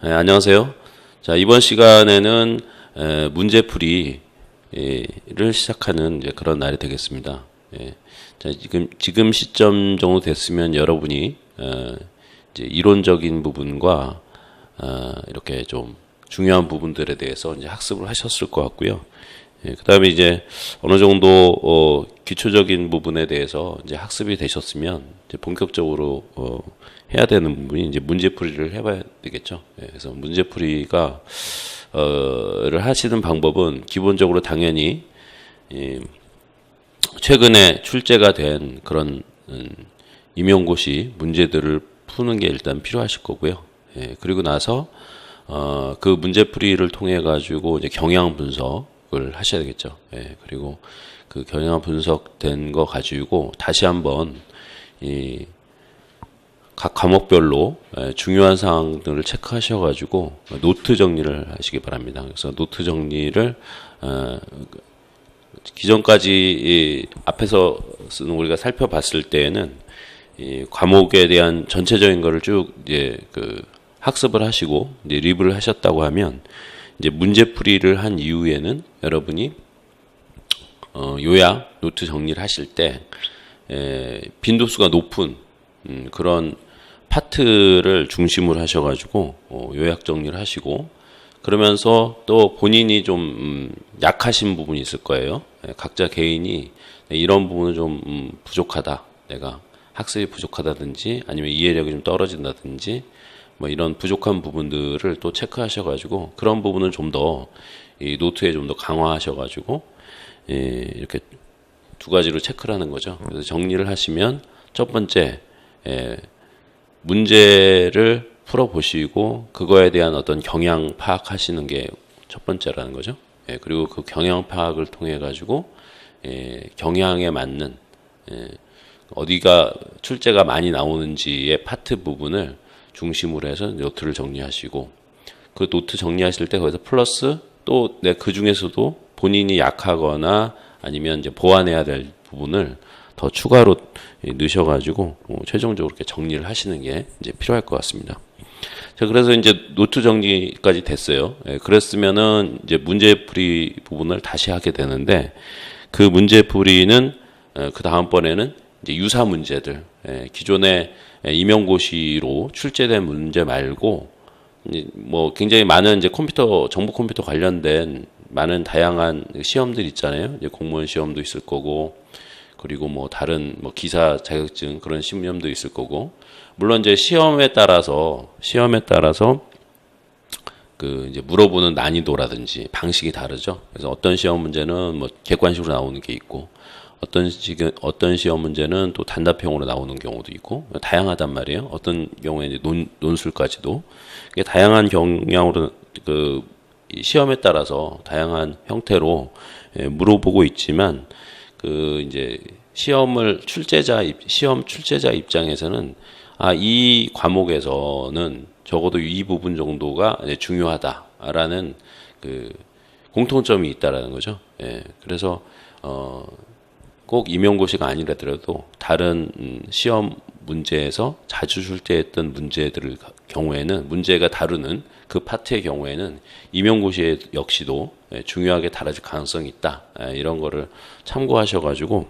네, 안녕하세요. 자, 이번 시간에는 문제풀이를 시작하는 이제 그런 날이 되겠습니다. 예. 자, 지금 시점 정도 됐으면 여러분이 이제 이론적인 부분과 이렇게 좀 중요한 부분들에 대해서 이제 학습을 하셨을 것 같고요. 예, 그다음에 이제 어느 정도 기초적인 부분에 대해서 이제 학습이 되셨으면 이제 본격적으로 해야 되는 부분이 이제 문제풀이를 해봐야 되겠죠. 예, 그래서 문제풀이가 를 하시는 방법은 기본적으로 당연히 최근에 출제가 된 그런 임용고시 문제들을 푸는 게 일단 필요하실 거고요. 예, 그리고 나서 그 문제풀이를 통해 가지고 이제 경향 분석을 하셔야 되겠죠. 예, 그리고 그 경향 분석된 거 가지고 다시 한번 각 과목별로 중요한 사항들을 체크하셔가지고 노트 정리를 하시기 바랍니다. 그래서 노트 정리를 기존까지 앞에서 쓰는 우리가 살펴봤을 때에는 이 과목에 대한 전체적인 거를 쭉 이제 그 학습을 하시고 이제 리뷰를 하셨다고 하면 이제 문제풀이를 한 이후에는 여러분이 요약 노트 정리를 하실 때 빈도수가 높은 그런 파트를 중심으로 하셔가지고 요약 정리를 하시고 그러면서 또 본인이 좀 약하신 부분이 있을 거예요. 각자 개인이 이런 부분은 좀 부족하다. 내가 학습이 부족하다든지 아니면 이해력이 좀 떨어진다든지 뭐 이런 부족한 부분들을 또 체크하셔가지고 그런 부분을 좀 더 이 노트에 좀 더 강화하셔가지고 이렇게 두 가지로 체크를 하는 거죠. 그래서 정리를 하시면 첫 번째 문제를 풀어보시고 그거에 대한 어떤 경향 파악하시는 게 첫 번째라는 거죠. 그리고 그 경향 파악을 통해 가지고 경향에 맞는 어디가 출제가 많이 나오는지의 파트 부분을 중심으로 해서 노트를 정리하시고 그 노트 정리하실 때 거기서 플러스 또 그 중에서도 본인이 약하거나 아니면 이제 보완해야 될 부분을 더 추가로 넣으셔가지고 최종적으로 이렇게 정리를 하시는 게 이제 필요할 것 같습니다. 자, 그래서 이제 노트 정리까지 됐어요. 그랬으면은 이제 문제풀이 부분을 다시 하게 되는데 그 문제풀이는 그 다음번에는 이제 유사 문제들, 기존의 임용고시로 출제된 문제 말고 뭐 굉장히 많은 이제 정보 컴퓨터 관련된 많은 다양한 시험들 있잖아요. 이제 공무원 시험도 있을 거고. 그리고 뭐 다른 뭐 기사 자격증 그런 시험도 있을 거고 물론 이제 시험에 따라서 그 이제 물어보는 난이도라든지 방식이 다르죠. 그래서 어떤 시험 문제는 뭐 객관식으로 나오는 게 있고 어떤 시험 문제는 또 단답형으로 나오는 경우도 있고 다양하단 말이에요. 어떤 경우에 이제 논술까지도 이게 다양한 경향으로 그 시험에 따라서 다양한 형태로 물어보고 있지만 그 이제 시험 출제자 입장에서는 이 과목에서는 적어도 이 부분 정도가 이제 중요하다라는 그 공통점이 있다라는 거죠. 그래서 꼭 임용고시가 아니라더라도 다른 시험 문제에서 자주 출제했던 문제들의 경우에는 문제가 다루는 그 파트의 경우에는 임용고시 역시도 중요하게 다뤄질 가능성이 있다. 이런 거를 참고하셔가지고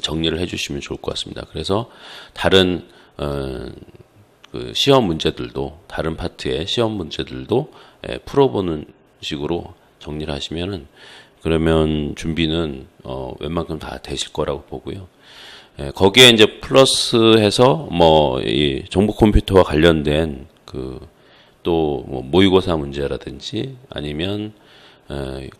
정리를 해주시면 좋을 것 같습니다. 그래서 다른 그 시험 문제들도 다른 파트의 시험 문제들도 풀어보는 식으로 정리를 하시면은 그러면 준비는 웬만큼 다 되실 거라고 보고요. 거기에 이제 플러스해서 뭐 이 정보 컴퓨터와 관련된 그 또 뭐 모의고사 문제라든지 아니면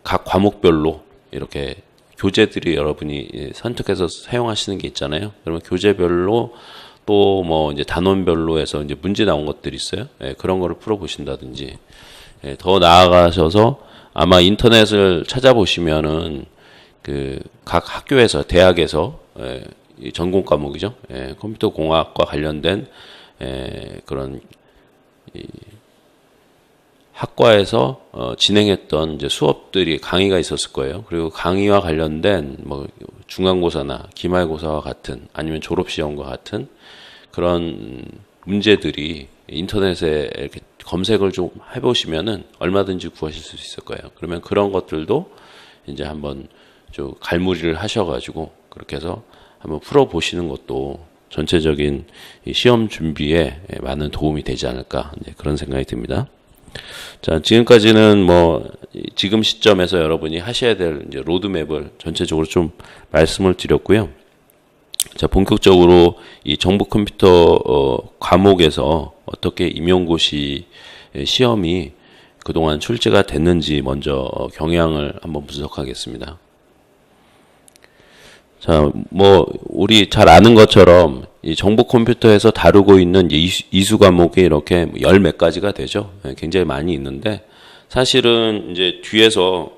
각 과목별로 이렇게 교재들이 여러분이 선택해서 사용하시는 게 있잖아요. 그러면 교재별로 또 뭐 이제 단원별로 해서 이제 문제 나온 것들이 있어요. 그런 거를 풀어 보신다든지 더 나아가셔서 아마 인터넷을 찾아보시면은 그 각 학교에서 대학에서 이 전공 과목이죠. 컴퓨터 공학과 관련된 그런 학과에서 진행했던 이제 수업들이 강의가 있었을 거예요. 그리고 강의와 관련된 뭐 중간고사나 기말고사와 같은 아니면 졸업시험과 같은 그런 문제들이 인터넷에 이렇게 검색을 좀 해보시면은 얼마든지 구하실 수 있을 거예요. 그러면 그런 것들도 이제 한번 좀 갈무리를 하셔가지고 그렇게 해서 한번 풀어보시는 것도 전체적인 이 시험 준비에 많은 도움이 되지 않을까 그런 생각이 듭니다. 자, 지금까지는 뭐 지금 시점에서 여러분이 하셔야 될 이제 로드맵을 전체적으로 좀 말씀을 드렸고요. 자, 본격적으로 이 정보 컴퓨터 과목에서 어떻게 임용고시 시험이 그동안 출제가 됐는지 먼저 경향을 한번 분석하겠습니다. 자, 뭐 우리 잘 아는 것처럼 이 정보 컴퓨터에서 다루고 있는 이수 과목이 이렇게 열 몇 가지가 되죠. 굉장히 많이 있는데 사실은 이제 뒤에서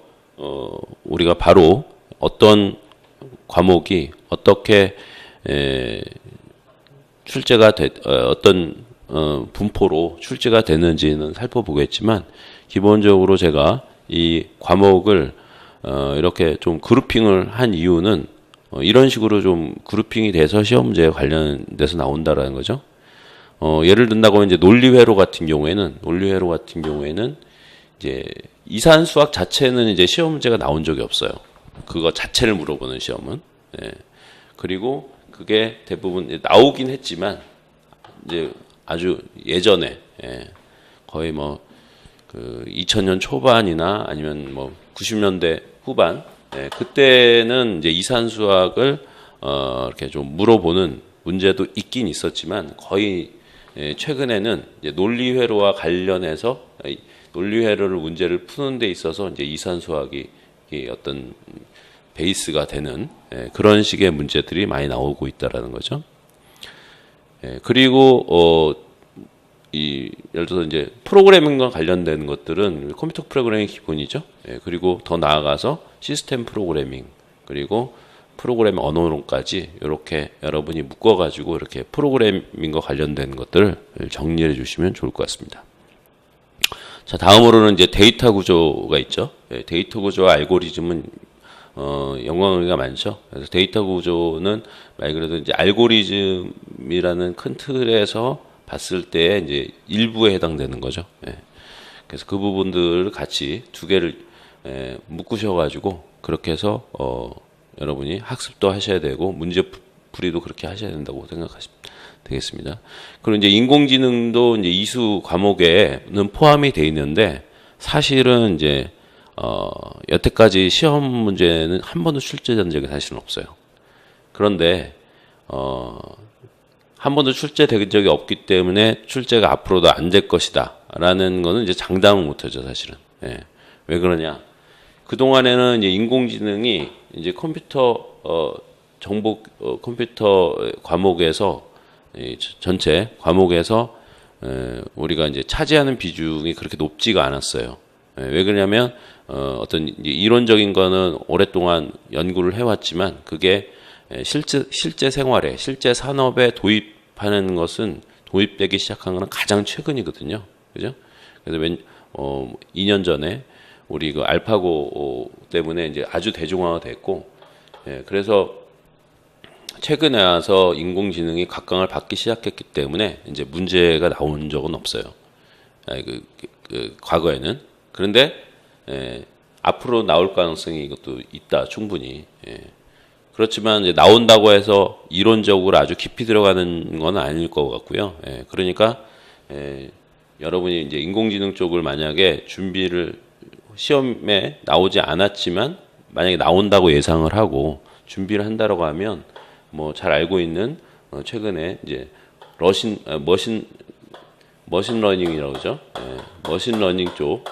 우리가 바로 어떤 과목이 어떻게 출제가 어떤 분포로 출제가 되는지는 살펴보겠지만 기본적으로 제가 이 과목을 이렇게 좀 그룹핑을 한 이유는 이런 식으로 좀 그룹핑이 돼서 시험 문제에 관련돼서 나온다라는 거죠. 예를 든다고 이제 논리회로 같은 경우에는 이제 이산수학 자체는 이제 시험 문제가 나온 적이 없어요. 그거 자체를 물어보는 시험은. 예. 그리고 그게 대부분 나오긴 했지만 이제 아주 예전에 거의 뭐 그 2000년 초반이나 아니면 뭐 90년대 후반 그때는 이제 이산수학을 이렇게 좀 물어보는 문제도 있긴 있었지만 거의 최근에는 이제 논리회로와 관련해서 논리회로를 문제를 푸는 데 있어서 이제 이산수학이 어떤 베이스가 되는 그런 식의 문제들이 많이 나오고 있다라는 거죠. 그리고 예를 들어서 이제 프로그래밍과 관련된 것들은 컴퓨터 프로그래밍이 기본이죠. 그리고 더 나아가서 시스템 프로그래밍 그리고 프로그래밍 언어론까지 이렇게 여러분이 묶어가지고 이렇게 프로그래밍과 관련된 것들을 정리해 주시면 좋을 것 같습니다. 자, 다음으로는 이제 데이터 구조가 있죠. 데이터 구조와 알고리즘은 연관관계가 많죠. 그래서 데이터 구조는 말 그대로 이제 알고리즘이라는 큰 틀에서 봤을 때 이제 일부에 해당되는 거죠. 그래서 그 부분들을 같이 두 개를 묶으셔가지고 그렇게 해서 여러분이 학습도 하셔야 되고 문제 풀이도 그렇게 하셔야 된다고 생각하시면 되겠습니다. 그리고 이제 인공지능도 이제 이수 과목에는 포함이 돼 있는데 사실은 이제 여태까지 시험 문제는 한 번도 출제된 적이 사실은 없어요. 그런데 한 번도 출제된 적이 없기 때문에 출제가 앞으로도 안 될 것이다 라는 거는 이제 장담은 못하죠 사실은. 왜 그러냐? 그 동안에는 이제 인공지능이 이제 정보 컴퓨터 과목에서 전체 과목에서 우리가 이제 차지하는 비중이 그렇게 높지가 않았어요. 왜 그러냐면 어떤 이론적인 거는 오랫동안 연구를 해왔지만 그게 실제 생활에 실제 산업에 도입하는 것은 도입되기 시작한 것은 가장 최근이거든요. 그죠? 그래서 2년 전에 우리 그 알파고 때문에 이제 아주 대중화가 됐고, 그래서 최근에 와서 인공지능이 각광을 받기 시작했기 때문에 이제 문제가 나온 적은 없어요. 과거에는. 그런데 앞으로 나올 가능성이 이것도 있다 충분히. 그렇지만 이제 나온다고 해서 이론적으로 아주 깊이 들어가는 건 아닐 것 같고요. 그러니까 여러분이 이제 인공지능 쪽을 만약에 준비를 시험에 나오지 않았지만 만약에 나온다고 예상을 하고 준비를 한다라고 하면 뭐 잘 알고 있는 최근에 이제 머신러닝이라고 그러죠. 머신러닝 쪽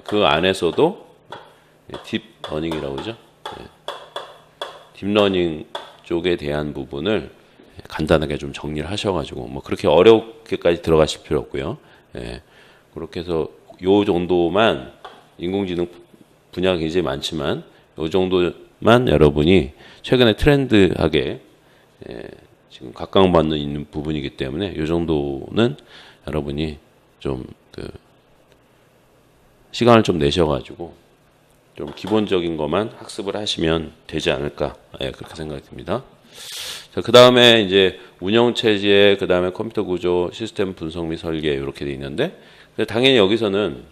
그 안에서도 딥러닝이라고 그러죠. 딥러닝 쪽에 대한 부분을 간단하게 좀 정리를 하셔가지고 뭐 그렇게 어렵게까지 들어가실 필요 없고요. 그렇게 해서 요 정도만 인공지능 분야가 굉장히 많지만 요 정도만 여러분이 최근에 트렌드하게 지금 각광받는 있는 부분이기 때문에 요 정도는 여러분이 좀 시간을 좀 내셔가지고 좀 기본적인 것만 학습을 하시면 되지 않을까 그렇게 생각이 듭니다. 자, 그 다음에 이제 운영체제, 그 다음에 컴퓨터 구조, 시스템 분석 및 설계 이렇게 돼 있는데, 당연히 여기서는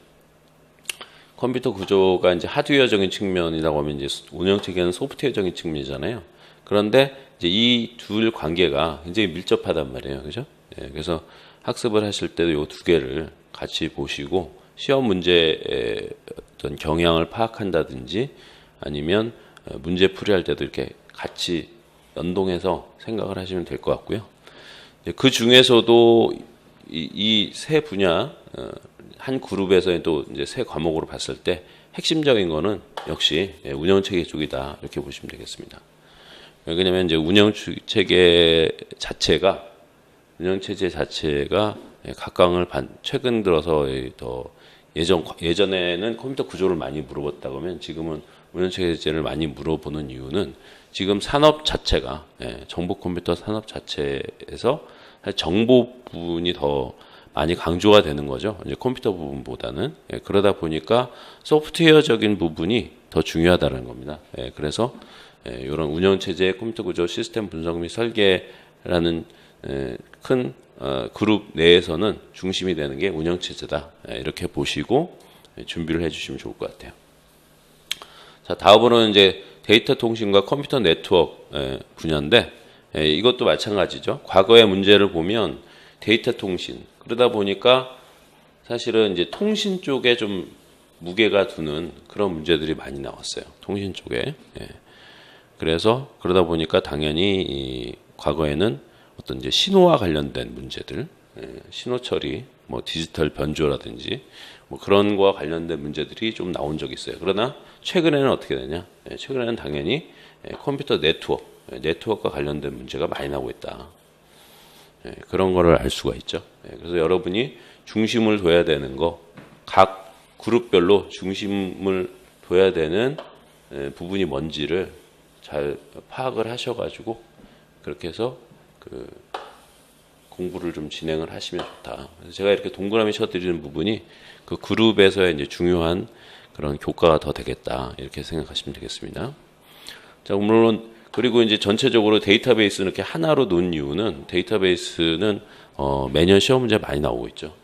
컴퓨터 구조가 이제 하드웨어적인 측면이라고 하면 이제 운영체계는 소프트웨어적인 측면이잖아요. 그런데 이제 이 둘 관계가 굉장히 밀접하단 말이에요. 그죠? 예, 그래서 학습을 하실 때도 이 두 개를 같이 보시고 시험 문제의 어떤 경향을 파악한다든지 아니면 문제 풀이할 때도 이렇게 같이 연동해서 생각을 하시면 될 것 같고요. 그 중에서도 이 세 분야 한 그룹에서 또 이제 세 과목으로 봤을 때 핵심적인 거는 역시 운영체계 쪽이다 이렇게 보시면 되겠습니다. 왜냐하면 이제 운영체제 자체가 각광을 최근 들어서 더 예전에는 컴퓨터 구조를 많이 물어봤다고 하면 지금은 운영체제를 많이 물어보는 이유는 지금 산업 자체가 정보 컴퓨터 산업 자체에서 정보 부분이 더 많이 강조가 되는 거죠. 이제 컴퓨터 부분보다는 그러다 보니까 소프트웨어적인 부분이 더 중요하다는 겁니다. 그래서 이런 운영체제, 컴퓨터 구조, 시스템 분석 및 설계라는 큰 그룹 내에서는 중심이 되는 게 운영체제다. 이렇게 보시고 준비를 해주시면 좋을 것 같아요. 자, 다음으로는 이제 데이터 통신과 컴퓨터 네트워크 분야인데 이것도 마찬가지죠. 과거의 문제를 보면 데이터 통신 그러다 보니까 사실은 이제 통신 쪽에 좀 무게가 두는 그런 문제들이 많이 나왔어요. 통신 쪽에. 그래서 그러다 보니까 당연히 이 과거에는 어떤 이제 신호와 관련된 문제들, 신호 처리, 뭐 디지털 변조라든지 뭐 그런 거와 관련된 문제들이 좀 나온 적이 있어요. 그러나 최근에는 어떻게 되냐? 최근에는 당연히 컴퓨터 네트워크와 관련된 문제가 많이 나오고 있다. 그런 거를 알 수가 있죠. 그래서 여러분이 중심을 둬야 되는 거, 각 그룹별로 중심을 둬야 되는 부분이 뭔지를 잘 파악을 하셔가지고 그렇게 해서 그 공부를 좀 진행을 하시면 좋다. 그래서 제가 이렇게 동그라미 쳐드리는 부분이 그 그룹에서의 이제 중요한 그런 교과가 더 되겠다 이렇게 생각하시면 되겠습니다. 자, 물론 그리고 이제 전체적으로 데이터베이스는 이렇게 하나로 놓은 이유는 데이터베이스는 매년 시험 문제 많이 나오고 있죠.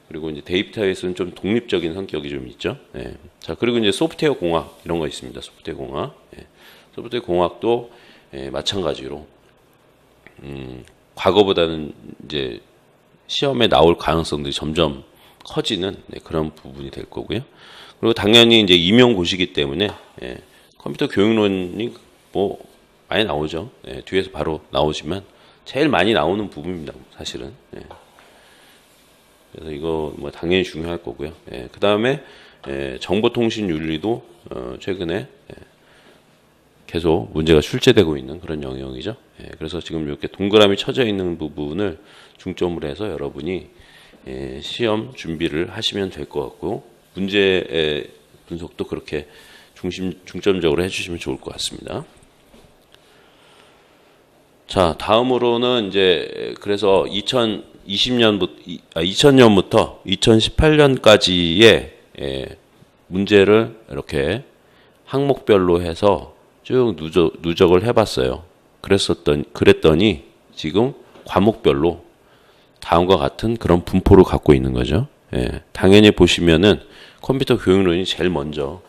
그리고 이제 데이터베이스는 좀 독립적인 성격이 좀 있죠. 자, 그리고 이제 소프트웨어 공학 이런 거 있습니다. 소프트웨어 공학. 소프트웨어 공학도 마찬가지로 과거보다는 이제 시험에 나올 가능성들이 점점 커지는 그런 부분이 될 거고요. 그리고 당연히 이제 임용고시기 때문에 컴퓨터 교육론이 뭐 많이 나오죠. 뒤에서 바로 나오지만 제일 많이 나오는 부분입니다. 사실은. 그래서 이거 뭐 당연히 중요할 거고요. 그 다음에 정보통신윤리도 최근에 계속 문제가 출제되고 있는 그런 영역이죠. 그래서 지금 이렇게 동그라미 쳐져 있는 부분을 중점으로 해서 여러분이 시험 준비를 하시면 될 것 같고 문제의 분석도 그렇게 중점적으로 해주시면 좋을 것 같습니다. 자, 다음으로는 이제 그래서 2000년부터 2018년까지의 문제를 이렇게 항목별로 해서 쭉 누적을 해봤어요. 그랬더니 지금 과목별로 다음과 같은 그런 분포를 갖고 있는 거죠. 당연히 보시면은 컴퓨터 교육론이 제일 먼저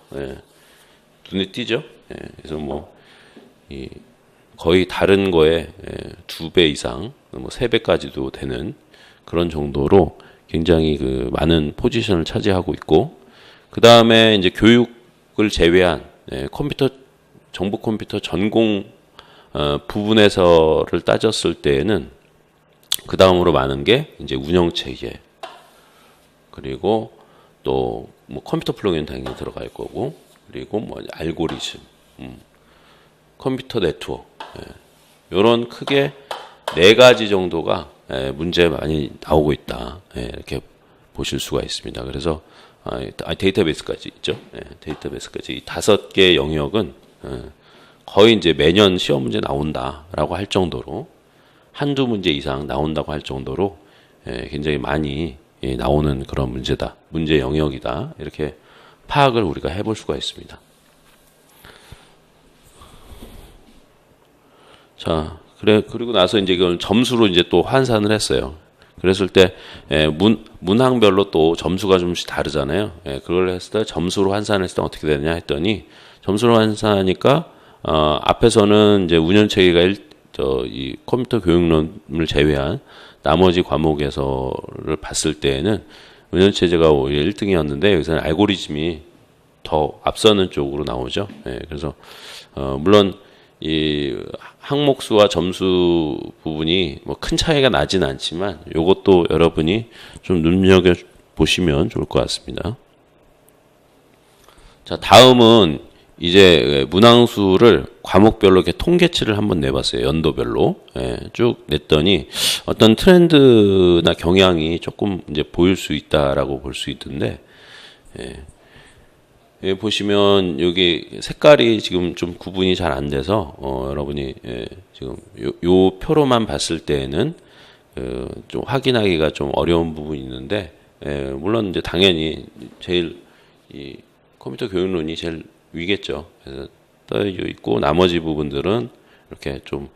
눈에 띄죠. 그래서 뭐 거의 다른 거에 2배 이상, 뭐 3배까지도 되는 그런 정도로 굉장히 그 많은 포지션을 차지하고 있고, 그 다음에 이제 교육을 제외한 정보 컴퓨터 전공 부분에서를 따졌을 때에는 그 다음으로 많은 게 이제 운영체계, 그리고 또 뭐 컴퓨터 플러그인 당연히 들어갈 거고, 그리고 뭐 알고리즘, 컴퓨터 네트워크, 이런 크게 4가지 정도가 문제 많이 나오고 있다. 이렇게 보실 수가 있습니다. 그래서 데이터베이스까지 있죠. 데이터베이스까지 이 5개 영역은 거의 이제 매년 시험 문제 나온다라고 할 정도로 한두 문제 이상 나온다고 할 정도로 굉장히 많이 나오는 그런 문제 영역이다. 이렇게 파악을 우리가 해볼 수가 있습니다. 자, 그리고 나서 이제 이걸 점수로 이제 또 환산을 했어요. 그랬을 때, 문항별로 또 점수가 좀씩 다르잖아요. 그걸 했을 때 점수로 환산했을 때 어떻게 되느냐 했더니, 점수로 환산하니까, 앞에서는 이제 운영체계가 이 컴퓨터 교육론을 제외한 나머지 과목에서를 봤을 때에는 운영체제가 오히려 1등이었는데, 여기서는 알고리즘이 더 앞서는 쪽으로 나오죠. 그래서, 물론, 이 항목수와 점수 부분이 뭐 큰 차이가 나진 않지만 요것도 여러분이 좀 눈여겨 보시면 좋을 것 같습니다. 자, 다음은 이제 문항수를 과목별로 이렇게 통계치를 한번 내봤어요. 연도별로. 쭉 냈더니 어떤 트렌드나 경향이 조금 이제 보일 수 있다라고 볼 수 있던데, 보시면 여기 색깔이 지금 좀 구분이 잘 안 돼서 여러분이 지금 요 표로만 봤을 때에는 좀 확인하기가 좀 어려운 부분이 있는데, 물론 이제 당연히 제일 이 컴퓨터 교육론이 제일 위겠죠. 그래서 떠 있고 나머지 부분들은 이렇게 좀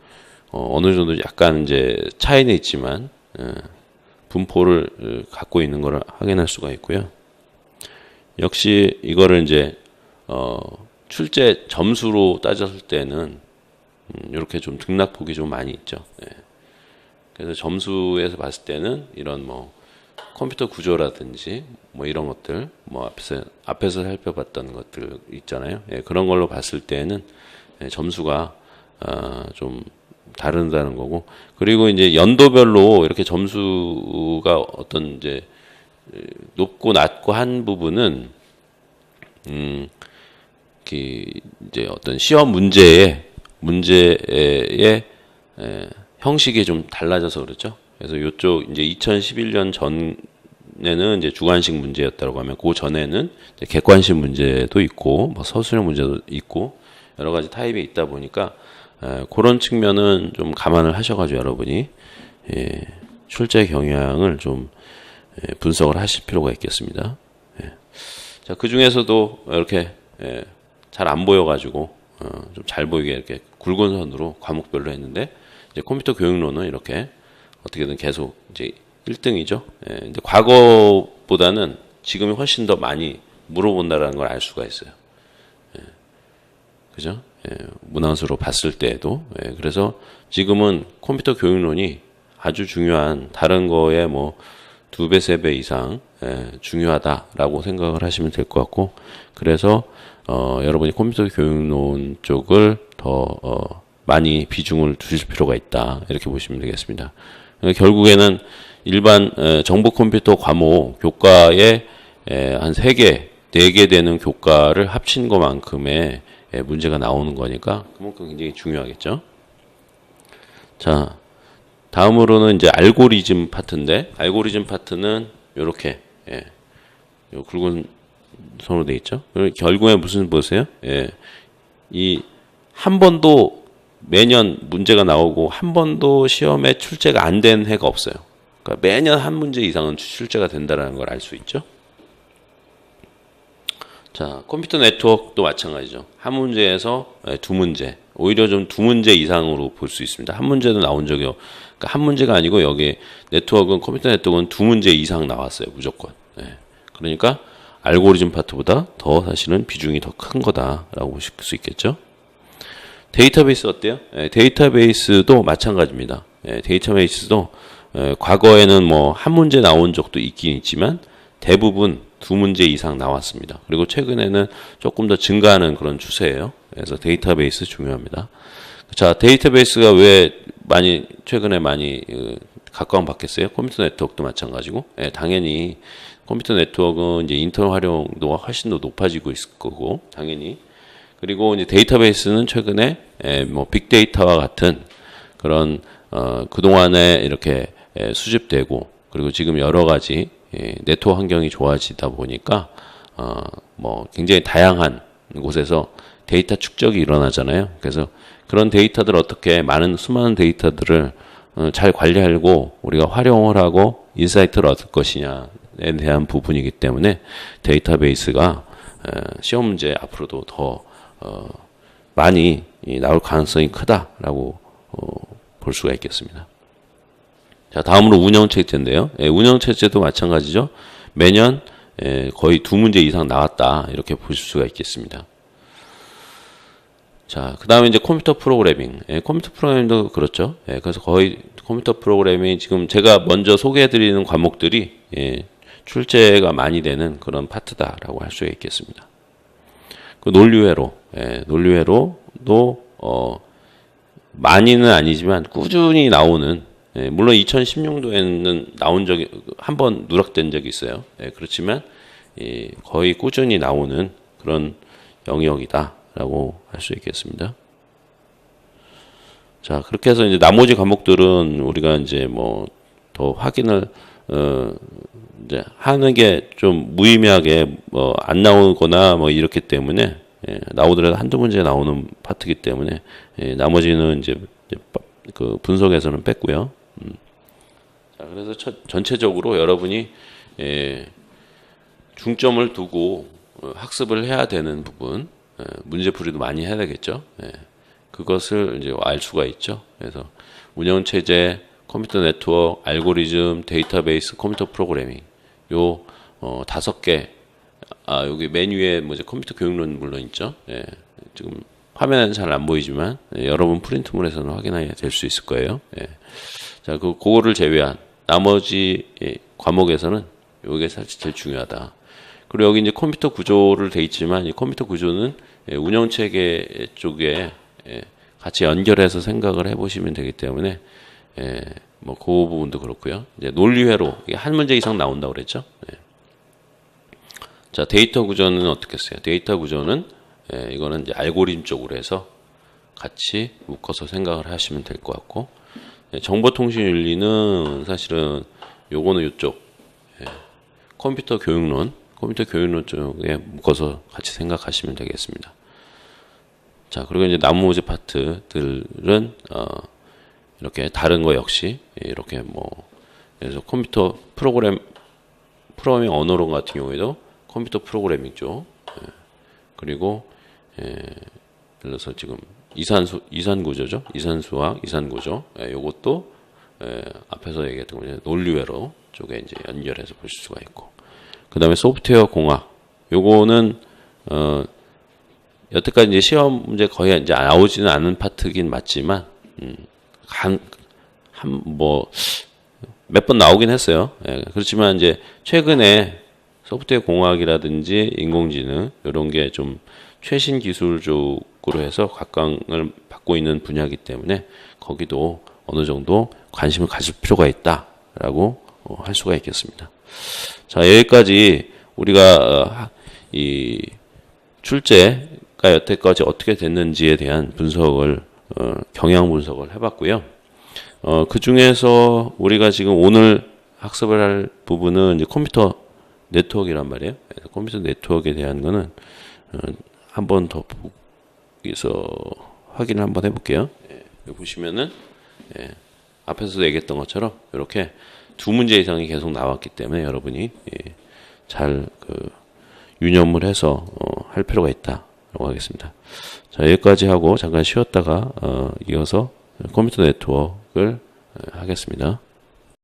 어느 정도 약간 이제 차이는 있지만 분포를 갖고 있는 것을 확인할 수가 있고요. 역시 이거를 이제 출제 점수로 따졌을 때는 이렇게 좀 등락폭이 좀 많이 있죠. 그래서 점수에서 봤을 때는 이런 뭐 컴퓨터 구조라든지 뭐 이런 것들 뭐 앞에서 살펴봤던 것들 있잖아요. 그런 걸로 봤을 때는 점수가 좀 다른다는 거고, 그리고 이제 연도별로 이렇게 점수가 어떤 이제 높고 낮고 한 부분은 이제 어떤 시험 문제의 형식이 좀 달라져서 그렇죠. 그래서 이쪽 이제 2011년 전에는 이제 주관식 문제였다고 하면 그 전에는 이제 객관식 문제도 있고 뭐 서술형 문제도 있고 여러 가지 타입이 있다 보니까 그런 측면은 좀 감안을 하셔가지고 여러분이 출제 경향을 좀 분석을 하실 필요가 있겠습니다. 자, 그 중에서도 이렇게 잘 안 보여가지고 좀 잘 보이게 이렇게 굵은 선으로 과목별로 했는데, 이제 컴퓨터 교육론은 이렇게 어떻게든 계속 이제 1등이죠. 근데 과거보다는 지금이 훨씬 더 많이 물어본다라는 걸 알 수가 있어요. 그죠? 문항수로 봤을 때에도. 그래서 지금은 컴퓨터 교육론이 아주 중요한, 다른 거에 뭐 2배, 3배 이상 중요하다라고 생각을 하시면 될 것 같고, 그래서 여러분이 컴퓨터 교육론 쪽을 더 많이 비중을 두실 필요가 있다, 이렇게 보시면 되겠습니다. 결국에는 일반 정보 컴퓨터 과목 교과에 한 3개, 4개 되는 교과를 합친 것만큼의 문제가 나오는 거니까 그만큼 굉장히 중요하겠죠. 자, 다음으로는 이제 알고리즘 파트인데, 알고리즘 파트는 이렇게 요 굵은 선으로 돼 있죠. 결국에 무슨 보세요? 이 한 번도 매년 문제가 나오고 한 번도 시험에 출제가 안 된 해가 없어요. 그러니까 매년 한 문제 이상은 출제가 된다는 걸 알 수 있죠. 자, 컴퓨터 네트워크도 마찬가지죠. 한 문제에서 2문제, 오히려 좀 2문제 이상으로 볼 수 있습니다. 한 문제도 나온 적이 그러니까 한 문제가 아니고 여기 네트워크는 컴퓨터 네트워크는 2문제 이상 나왔어요, 무조건. 그러니까 알고리즘 파트보다 더 사실은 비중이 더 큰 거다라고 보실 수 있겠죠. 데이터베이스 어때요? 데이터베이스도 마찬가지입니다. 데이터베이스도 과거에는 뭐 한 문제 나온 적도 있긴 있지만 대부분 2문제 이상 나왔습니다. 그리고 최근에는 조금 더 증가하는 그런 추세예요. 그래서 데이터베이스 중요합니다. 자, 데이터베이스가 왜 최근에 많이 각광받겠어요? 컴퓨터 네트워크도 마찬가지고. 당연히 컴퓨터 네트워크는 이제 인터넷 활용도가 훨씬 더 높아지고 있을 거고, 당연히. 그리고 이제 데이터베이스는 최근에 뭐 빅데이터와 같은 그런 그동안에 이렇게 수집되고, 그리고 지금 여러 가지 네트워크 환경이 좋아지다 보니까 뭐 굉장히 다양한 곳에서 데이터 축적이 일어나잖아요. 그래서 그런 데이터들을 어떻게 수많은 데이터들을 잘 관리하고 우리가 활용을 하고 인사이트를 얻을 것이냐에 대한 부분이기 때문에 데이터베이스가 시험 문제 앞으로도 더 많이 나올 가능성이 크다라고 볼 수가 있겠습니다. 자, 다음으로 운영체제인데요. 운영체제도 마찬가지죠. 매년 거의 2문제 이상 나왔다, 이렇게 보실 수가 있겠습니다. 자, 그 다음에 이제 컴퓨터 프로그래밍. 컴퓨터 프로그래밍도 그렇죠. 그래서 거의 컴퓨터 프로그래밍이 지금 제가 먼저 소개해드리는 과목들이 출제가 많이 되는 그런 파트다라고 할 수 있겠습니다. 그 논리회로, 논리회로도 많이는 아니지만 꾸준히 나오는, 물론 2016년도에는 나온 적이 한 번 누락된 적이 있어요. 그렇지만 거의 꾸준히 나오는 그런 영역이다라고 할 수 있겠습니다. 자, 그렇게 해서 이제 나머지 과목들은 우리가 이제 뭐 더 확인을 이제 하는 게 좀 무의미하게 뭐 안 나오거나 뭐 이렇기 때문에, 나오더라도 한두 문제 나오는 파트이기 때문에, 나머지는 이제 그 분석에서는 뺐고요. 자, 그래서 전체적으로 여러분이 중점을 두고 학습을 해야 되는 부분, 문제풀이도 많이 해야 되겠죠. 그것을 이제 알 수가 있죠. 그래서 운영체제, 컴퓨터 네트워크, 알고리즘, 데이터베이스, 컴퓨터 프로그래밍, 요 5개. 여기 맨 위에 뭐지, 컴퓨터 교육론 물론 있죠. 지금 화면에는 잘 안 보이지만, 여러분 프린트물에서는 확인하게 될 수 있을 거예요. 자, 그거를 제외한 나머지 과목에서는 이게 사실 제일 중요하다. 그리고 여기 이제 컴퓨터 구조를 돼 있지만, 이 컴퓨터 구조는 운영 체계 쪽에 같이 연결해서 생각을 해보시면 되기 때문에, 뭐 그 부분도 그렇고요. 이제 논리회로 한 문제 이상 나온다고 그랬죠. 자, 데이터 구조는 어떻게 써요? 데이터 구조는 이거는 이제 알고리즘 쪽으로 해서 같이 묶어서 생각을 하시면 될 것 같고, 정보통신윤리는 사실은 요거는 이쪽 컴퓨터 교육론 쪽에 묶어서 같이 생각하시면 되겠습니다. 자, 그리고 이제 나머지 파트들은 이렇게 다른 거 역시 이렇게 뭐, 그래서 컴퓨터 프로그래밍 언어론 같은 경우에도 컴퓨터 프로그래밍 쪽, 그리고 예를 들어서 지금 이산구조죠. 이산수학, 이산구조. 요것도 앞에서 얘기했던 거 논리회로 쪽에 이제 연결해서 보실 수가 있고, 그 다음에 소프트웨어 공학. 요거는 여태까지 이제 시험 문제 거의 이제 나오지는 않은 파트긴 맞지만, 몇 번 나오긴 했어요. 그렇지만 이제 최근에 소프트웨어 공학이라든지 인공지능 이런 게 좀 최신 기술 쪽으로 해서 각광을 받고 있는 분야이기 때문에 거기도 어느 정도 관심을 가질 필요가 있다라고 할 수가 있겠습니다. 자, 여기까지 우리가 이 출제가 여태까지 어떻게 됐는지에 대한 분석을, 경향 분석을 해봤고요. 그 중에서 우리가 지금 오늘 학습을 할 부분은 이제 컴퓨터 네트워크란 말이에요. 컴퓨터 네트워크에 대한 거는 한 번 더 여기서 확인을 한번 해볼게요. 여기 보시면은 앞에서도 얘기했던 것처럼 이렇게 2문제 이상이 계속 나왔기 때문에 여러분이 잘 유념을 해서 할 필요가 있다라고 하겠습니다. 자, 여기까지 하고 잠깐 쉬었다가 이어서 컴퓨터 네트워크를 하겠습니다.